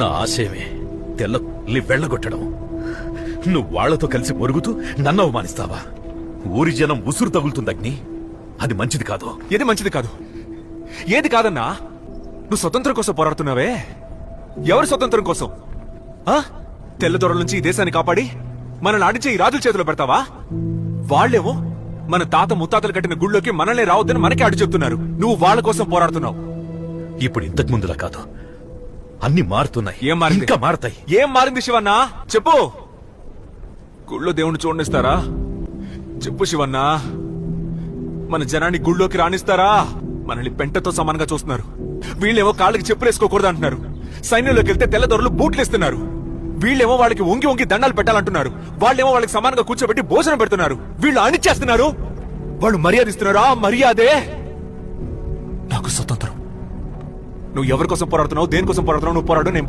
నా ఆశయమే తెల్ల వెళ్ళగొట్టడం. నువ్వు వాళ్లతో కలిసి మొరుగుతూ నన్ను అవమానిస్తావా? ఊరి జనం ఉసురు తగులుతుంది అగ్ని. అది మంచిది కాదు. ఏది మంచిది కాదు? ఏది కాదన్నా? నువ్వు స్వతంత్రం కోసం పోరాడుతున్నావే, ఎవరి స్వతంత్రం కోసం? తెల్లదొరల నుంచి ఈ దేశాన్ని కాపాడి మనల్ని ఆడించే ఈ రాజుల చేతిలో పెడతావా? వాళ్ళేమో మన తాత ముత్తాతలు కట్టిన గుళ్ళోకి మనల్ని రావద్దని మనకే అడ్డు చెప్తున్నారు. నువ్వు వాళ్ళ కోసం పోరాడుతున్నావు. ఇప్పుడు ఇంతకు ముందులా కాదు, అన్ని మారుతున్నాయి. ఏం మారింది? ఇంకా మారతాయి. ఏం మారింది శివన్న? చెప్పు. గుళ్ళో దేవుణ్ణి చూడనిస్తారా? చెప్పు శివన్న. మన జనాన్ని గుళ్ళోకి రాణిస్తారా? మనల్ని పెంటతో సమానంగా చూస్తున్నారు. వీళ్ళేమో కాళ్ళకి చెప్పులేసుకోకూడదు అంటున్నారు. సైన్యంలోకి వెళ్తే తెల్లదొరలు బూట్లేస్తున్నారు. వీళ్ళేమో వాళ్ళకి వంగి వంగి దండాలు పెట్టాలంటున్నారు. వాళ్ళేమో వాళ్ళకి సమానంగా కూర్చోబెట్టి భోజనం పెడుతున్నారు. వీళ్ళు అణిచేస్తున్నారు. వాళ్ళు మర్యాద ఇస్తున్నారు. ఆ మర్యాదే నాకు స్వతంత్రం. నువ్వు ఎవరి కోసం పోరాడుతున్నావు, దేనికోసం పోరాడుతున్నావు? నువ్వు పోరాడు, నేను